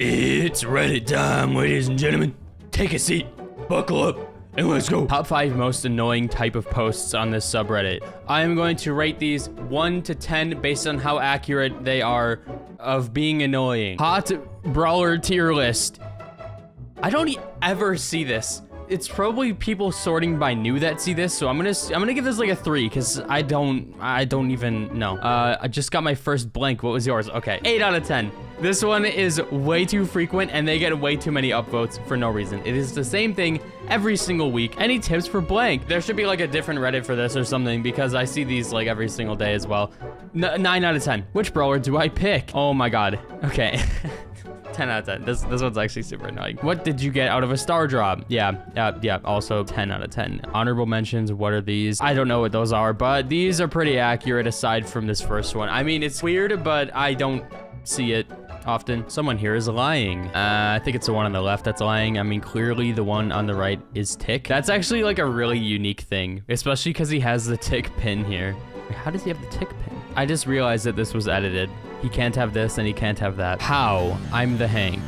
It's Reddit time, ladies and gentlemen. Take a seat, buckle up, and let's go. Top 5 most annoying type of posts on this subreddit. I am going to rate these 1 to 10 based on how accurate they are of being annoying. Hot brawler tier list. I don't ever see this. It's probably people sorting by new that see this, so I'm gonna give this like a 3 because I don't even know. I just got my first blank. What was yours? Okay, 8 out of 10. This one is way too frequent and they get way too many upvotes for no reason. It is the same thing every single week. Any tips for blank? There should be like a different Reddit for this or something because I see these like every single day as well. 9 out of 10. Which brawler do I pick? Oh my god. Okay. 10 out of 10. This one's actually super annoying. What did you get out of a star drop? Yeah, also 10 out of 10. Honorable mentions, what are these? I don't know what those are, but these are pretty accurate aside from this first one. I mean, it's weird, but I don't see it often. Someone here is lying. I think it's the one on the left that's lying. I mean, clearly the one on the right is Tick. That's actually like a really unique thing, especially because he has the Tick pin here. How does he have the Tick pin? I just realized that this was edited. He can't have this and he can't have that. How? I'm the Hank.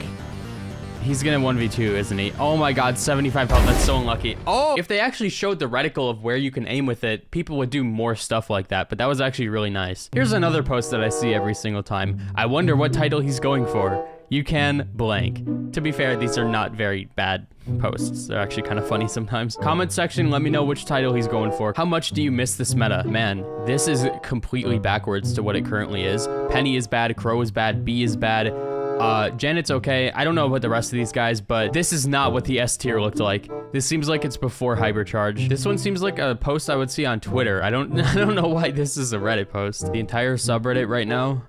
He's gonna 1v2, isn't he? Oh my god, 75 health. That's so unlucky. Oh! If they actually showed the reticle of where you can aim with it, people would do more stuff like that, but that was actually really nice. Here's another post that I see every single time. I wonder what title he's going for. You can blank. To be fair, these are not very bad posts. They're actually kind of funny sometimes. Comment section, let me know which title he's going for. How much do you miss this meta? Man, this is completely backwards to what it currently is. Penny is bad, Crow is bad, B is bad. Janet's okay. I don't know about the rest of these guys, but this is not what the S tier looked like. This seems like it's before Hypercharge. This one seems like a post I would see on Twitter. I don't know why this is a Reddit post. The entire subreddit right now.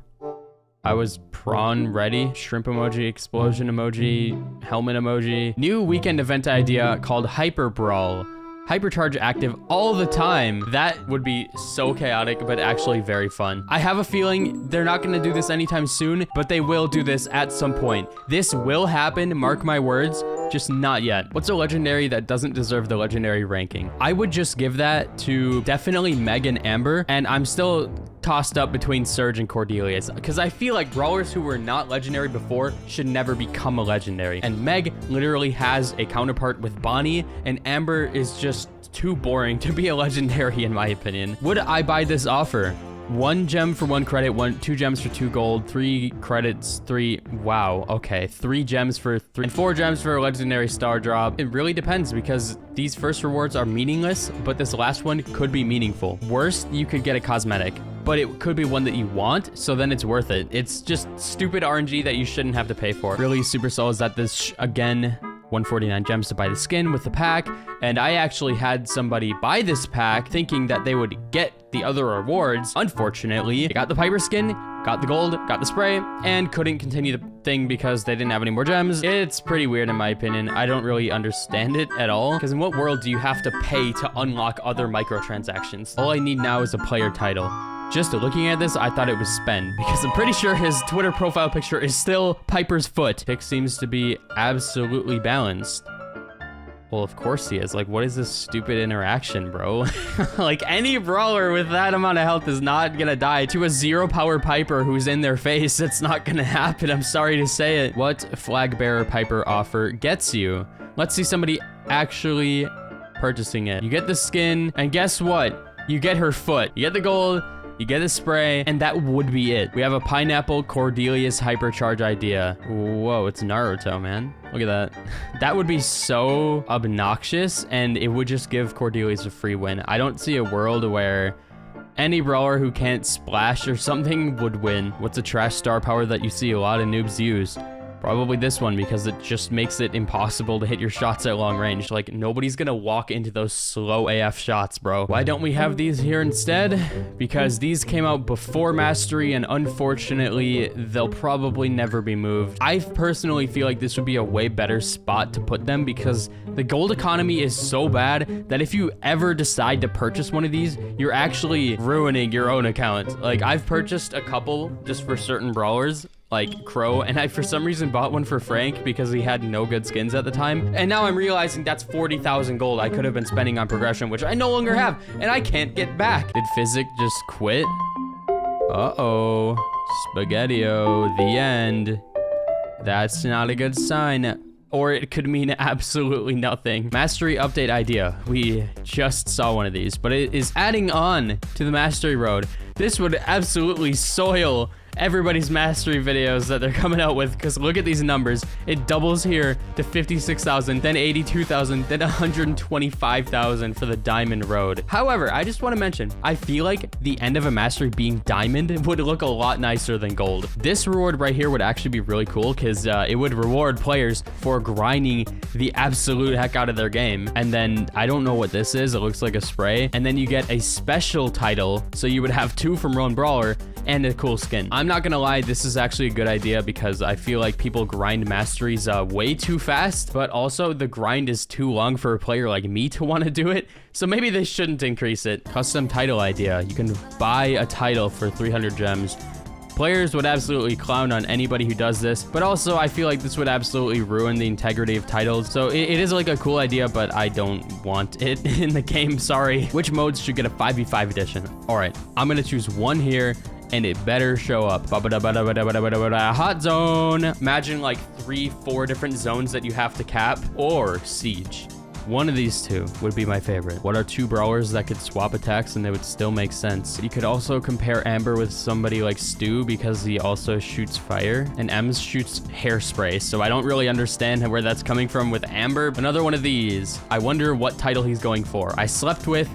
I was prawn ready. Shrimp emoji, explosion emoji, helmet emoji. New weekend event idea called Hyper Brawl. Hypercharge active all the time. That would be so chaotic, but actually very fun. I have a feeling they're not gonna do this anytime soon, but they will do this at some point. This will happen, mark my words, just not yet. What's a legendary that doesn't deserve the legendary ranking? I would just give that to definitely Meg and Amber, and I'm still tossed up between Surge and Cordelia's because I feel like brawlers who were not legendary before should never become a legendary. And Meg literally has a counterpart with Bonnie, and Amber is just too boring to be a legendary in my opinion. Would I buy this offer? 1 gem for 1 credit, 2 gems for 2 gold, 3 credits, 3, wow, okay, 3 gems for 3, and 4 gems for a legendary star drop. It really depends because these first rewards are meaningless, but this last one could be meaningful. Worst, you could get a cosmetic, but it could be one that you want, so then it's worth it. It's just stupid RNG that you shouldn't have to pay for. Really, Supercell is at this, again, 149 gems to buy the skin with the pack, and I actually had somebody buy this pack thinking that they would get the other rewards. Unfortunately, they got the Piper skin, got the gold, got the spray, and couldn't continue the thing because they didn't have any more gems. It's pretty weird in my opinion. I don't really understand it at all, because in what world do you have to pay to unlock other microtransactions? All I need now is a player title. Just looking at this, I thought it was spend because I'm pretty sure his Twitter profile picture is still Piper's foot. Pick seems to be absolutely balanced. Well, of course he is. Like, what is this stupid interaction, bro? Like, any brawler with that amount of health is not gonna die to a 0 power Piper who's in their face. It's not gonna happen. I'm sorry to say it. What flag bearer Piper offer gets you? Let's see somebody actually purchasing it. You get the skin, and guess what? You get her foot. You get the gold. You get a spray, and that would be it. We have a pineapple Cordelia's Hypercharge idea. Whoa, it's Naruto, man. Look at that. That would be so obnoxious, and it would just give Cordelia's a free win. I don't see a world where any brawler who can't splash or something would win. What's a trash star power that you see a lot of noobs use? Probably this one because it just makes it impossible to hit your shots at long range. Like, nobody's gonna walk into those slow AF shots, bro. Why don't we have these here instead? Because these came out before Mastery, and unfortunately, they'll probably never be moved. I personally feel like this would be a way better spot to put them because the gold economy is so bad that if you ever decide to purchase one of these, you're actually ruining your own account. Like, I've purchased a couple just for certain brawlers, like Crow, and I for some reason bought one for Frank because he had no good skins at the time, and now I'm realizing that's 40,000 gold I could have been spending on progression, which I no longer have, and I can't get back. Did Physic just quit? Uh-oh. Spaghetti-O, the end. That's not a good sign. Or it could mean absolutely nothing. Mastery update idea. We just saw one of these, but it is adding on to the mastery road. This would absolutely soil everybody's mastery videos that they're coming out with, because look at these numbers. It doubles here to 56,000, then 82,000, then 125,000 for the diamond road. However, I just want to mention, I feel like the end of a mastery being diamond would look a lot nicer than gold. This reward right here would actually be really cool, because it would reward players for grinding the absolute heck out of their game. And then I don't know what this is. It looks like a spray. And then you get a special title. So you would have 2 from Roan Brawler and a cool skin. I'm not gonna lie, this is actually a good idea because I feel like people grind masteries way too fast, but also the grind is too long for a player like me to want to do it. So maybe they shouldn't increase it. Custom title idea. You can buy a title for 300 gems. Players would absolutely clown on anybody who does this, but also I feel like this would absolutely ruin the integrity of titles. So it is like a cool idea, but I don't want it in the game, sorry. Which modes should get a 5v5 edition? All right, I'm gonna choose one here, and it better show up. Hot zone. Imagine like 3-4 different zones that you have to cap, or siege. One of these two would be my favorite. What are 2 brawlers that could swap attacks and they would still make sense? You could also compare Amber with somebody like Stu because he also shoots fire, and Ems shoots hairspray. So I don't really understand where that's coming from with Amber. Another one of these. I wonder what title he's going for. I slept with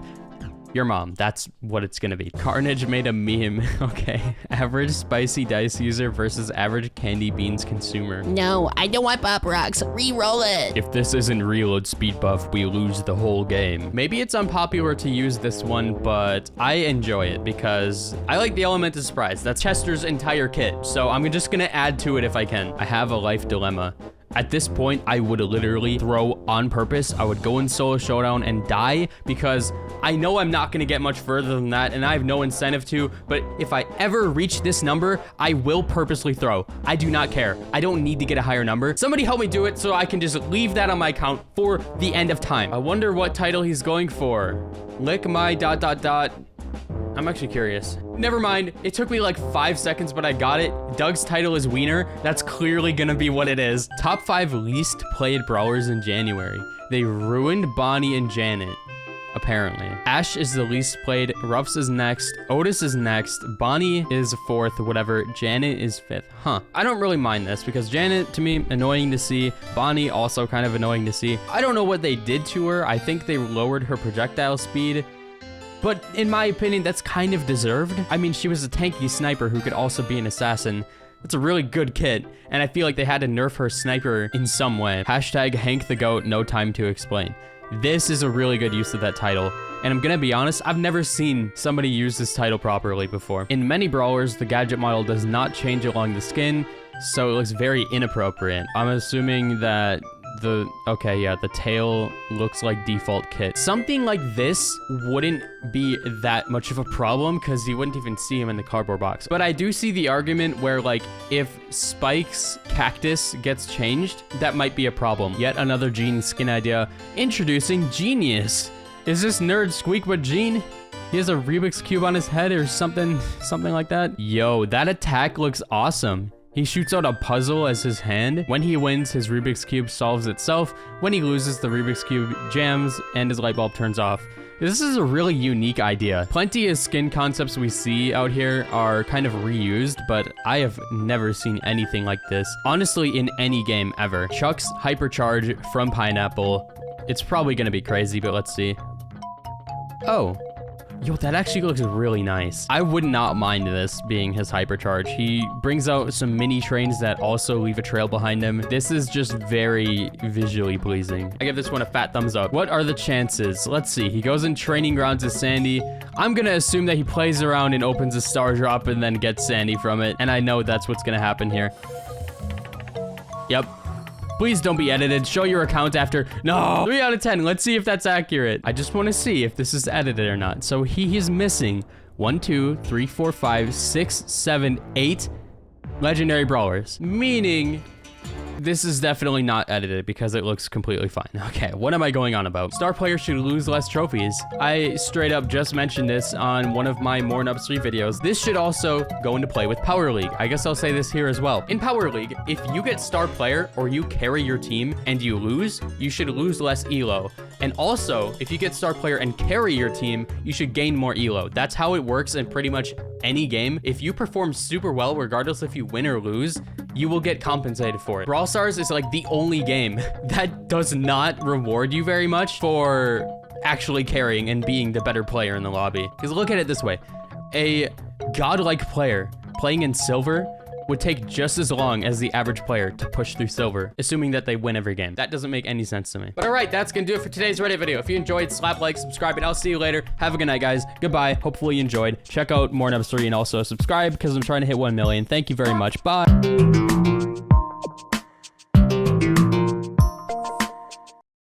your mom. That's what it's gonna be. Carnage made a meme. Okay. Average spicy dice user versus average candy beans consumer. No, I don't want Pop Rocks. Re-roll it. If this isn't reload speed buff, we lose the whole game. Maybe it's unpopular to use this one, but I enjoy it because I like the element of surprise. That's Chester's entire kit, so I'm just gonna add to it if I can. I have a life dilemma. At this point, I would literally throw on purpose. I would go in solo showdown and die because I know I'm not going to get much further than that, and I have no incentive to. But if I ever reach this number, I will purposely throw. I do not care. I don't need to get a higher number. Somebody help me do it so I can just leave that on my account for the end of time. I wonder what title he's going for. Lick my ... I'm actually curious. Never mind. It took me like 5 seconds, but I got it. Doug's title is Wiener. That's clearly gonna be what it is. Top 5 least played brawlers in January. They ruined Bonnie and Janet, apparently. Ash is the least played. Ruffs is next. Otis is next. Bonnie is 4th, whatever. Janet is 5th. Huh. I don't really mind this because Janet, to me, annoying to see. Bonnie, also kind of annoying to see. I don't know what they did to her. I think they lowered her projectile speed. But in my opinion, that's kind of deserved. I mean, she was a tanky sniper who could also be an assassin. That's a really good kit, and I feel like they had to nerf her sniper in some way. Hashtag Hank the Goat, no time to explain. This is a really good use of that title, and I'm gonna be honest, I've never seen somebody use this title properly before. In many brawlers, the gadget model does not change along the skin, so it looks very inappropriate. I'm assuming that the tail looks like default kit. Something like this wouldn't be that much of a problem because you wouldn't even see him in the cardboard box. But I do see the argument where, like, if Spike's cactus gets changed, that might be a problem. Yet another Gene skin idea. Introducing Genius. Is this nerd Squeak with Gene? He has a Rubik's Cube on his head or something like that. Yo, that attack looks awesome. He shoots out a puzzle as his hand. When he wins, his Rubik's Cube solves itself. When he loses, the Rubik's Cube jams and his light bulb turns off. This is a really unique idea. Plenty of skin concepts we see out here are kind of reused, but I have never seen anything like this, honestly, in any game ever. Chuck's Hypercharge from Pineapple. It's probably gonna be crazy, but let's see. Oh. Yo, that actually looks really nice. I would not mind this being his Hypercharge. He brings out some mini trains that also leave a trail behind him. This is just very visually pleasing. I give this one a fat thumbs up. What are the chances? Let's see. He goes in training grounds with Sandy. I'm gonna assume that he plays around and opens a star drop and then gets Sandy from it. And I know that's what's gonna happen here. Yep. Please don't be edited. Show your account after. No! 3 out of 10. Let's see if that's accurate. I just want to see if this is edited or not. So he is missing 1, 2, 3, 4, 5, 6, 7, 8 legendary brawlers. Meaning This is definitely not edited because it looks completely fine. Okay, what am I going on about? Star players should lose less trophies. I straight up just mentioned this on one of my More Nubs 3 videos. This should also go into play with Power League. I guess I'll say this here as well. In Power League, if you get star player or you carry your team and you lose, you should lose less elo. And also, if you get star player and carry your team, you should gain more elo. That's how it works in pretty much any game. If you perform super well, regardless if you win or lose, you will get compensated for it. Brawl Stars is like the only game that does not reward you very much for actually carrying and being the better player in the lobby. Because look at it this way. A godlike player playing in silver would take just as long as the average player to push through silver, assuming that they win every game. That doesn't make any sense to me. But all right, that's gonna do it for today's Reddit video. If you enjoyed, slap like, subscribe, and I'll see you later. Have a good night, guys. Goodbye. Hopefully you enjoyed. Check out More Nubs 3 and also subscribe because I'm trying to hit 1 million. Thank you very much. Bye.